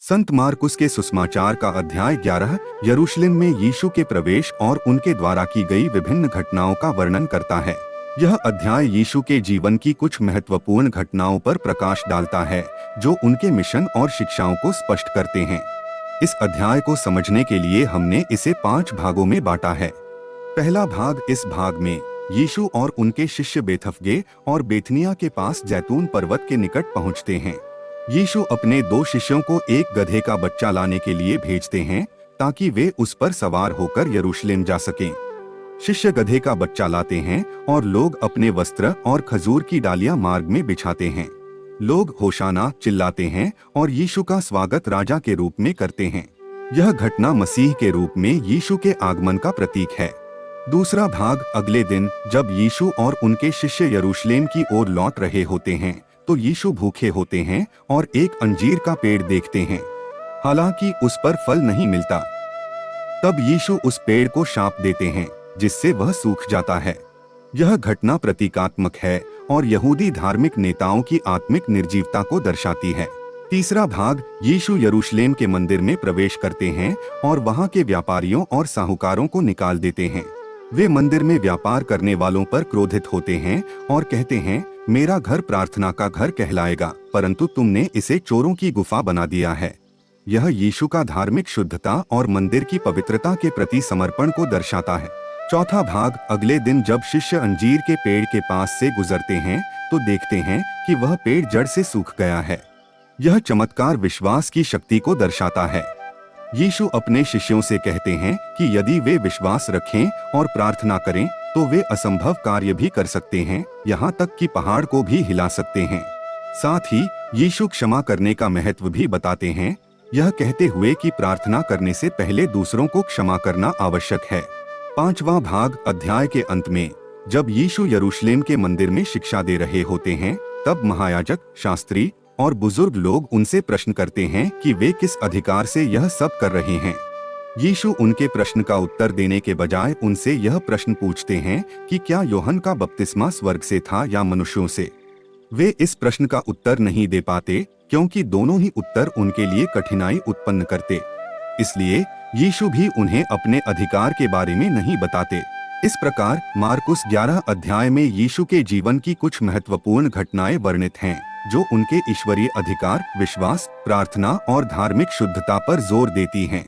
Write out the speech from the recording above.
संत मार्कुस के सुसमाचार का अध्याय 11 यरूशलेम में यीशु के प्रवेश और उनके द्वारा की गई विभिन्न घटनाओं का वर्णन करता है। यह अध्याय यीशु के जीवन की कुछ महत्वपूर्ण घटनाओं पर प्रकाश डालता है जो उनके मिशन और शिक्षाओं को स्पष्ट करते हैं। इस अध्याय को समझने के लिए हमने इसे 5 भागों में बांटा है। पहला भाग, इस भाग में यीशु और उनके शिष्य बेथफगे और बेथनिया के पास जैतून पर्वत के निकट पहुंचते हैं। यीशु अपने 2 शिष्यों को एक गधे का बच्चा लाने के लिए भेजते हैं ताकि वे उस पर सवार होकर यरूशलेम जा सकें। शिष्य गधे का बच्चा लाते हैं और लोग अपने वस्त्र और खजूर की डालियां मार्ग में बिछाते हैं। लोग होशाना चिल्लाते हैं और यीशु का स्वागत राजा के रूप में करते हैं। यह घटना मसीह के रूप में यीशु के आगमन का प्रतीक है। दूसरा भाग, अगले दिन जब यीशु और उनके शिष्य यरूशलेम की ओर लौट रहे होते हैं तो यीशु भूखे होते हैं और एक अंजीर का पेड़ देखते हैं, हालांकि उस पर फल नहीं मिलता। तब यीशु उस पेड़ को शाप देते हैं जिससे वह सूख जाता है। यह घटना प्रतीकात्मक है और यहूदी धार्मिक नेताओं की आत्मिक निर्जीवता को दर्शाती है। तीसरा भाग, यीशु यरूशलेम के मंदिर में प्रवेश करते हैं और वहां के व्यापारियों और साहूकारों को निकाल देते हैं। वे मंदिर में व्यापार करने वालों पर क्रोधित होते हैं और कहते हैं, मेरा घर प्रार्थना का घर कहलाएगा, परंतु तुमने इसे चोरों की गुफा बना दिया है। यह यीशु का धार्मिक शुद्धता और मंदिर की पवित्रता के प्रति समर्पण को दर्शाता है। चौथा भाग, अगले दिन जब शिष्य अंजीर के पेड़ के पास से गुजरते हैं तो देखते हैं कि वह पेड़ जड़ से सूख गया है। यह चमत्कार विश्वास की शक्ति को दर्शाता है। यीशु अपने शिष्यों से कहते हैं कि यदि वे विश्वास रखें और प्रार्थना करें तो वे असंभव कार्य भी कर सकते हैं, यहाँ तक कि पहाड़ को भी हिला सकते हैं। साथ ही यीशु क्षमा करने का महत्व भी बताते हैं, यह कहते हुए कि प्रार्थना करने से पहले दूसरों को क्षमा करना आवश्यक है। 5वां भाग, अध्याय के अंत में जब यीशु यरूशलेम के मंदिर में शिक्षा दे रहे होते हैं तब महायाजक, शास्त्री और बुजुर्ग लोग उनसे प्रश्न करते हैं कि वे किस अधिकार से यह सब कर रहे हैं। यीशु उनके प्रश्न का उत्तर देने के बजाय उनसे यह प्रश्न पूछते हैं कि क्या यूहन्ना का बपतिस्मा स्वर्ग से था या मनुष्यों से। वे इस प्रश्न का उत्तर नहीं दे पाते क्योंकि दोनों ही उत्तर उनके लिए कठिनाई उत्पन्न करते। इसलिए यीशु भी उन्हें अपने अधिकार के बारे में नहीं बताते। इस प्रकार मार्कुस 11 अध्याय में यीशु के जीवन की कुछ महत्वपूर्ण घटनाएं वर्णित हैं जो उनके ईश्वरीय अधिकार, विश्वास, प्रार्थना और धार्मिक शुद्धता पर जोर देती हैं।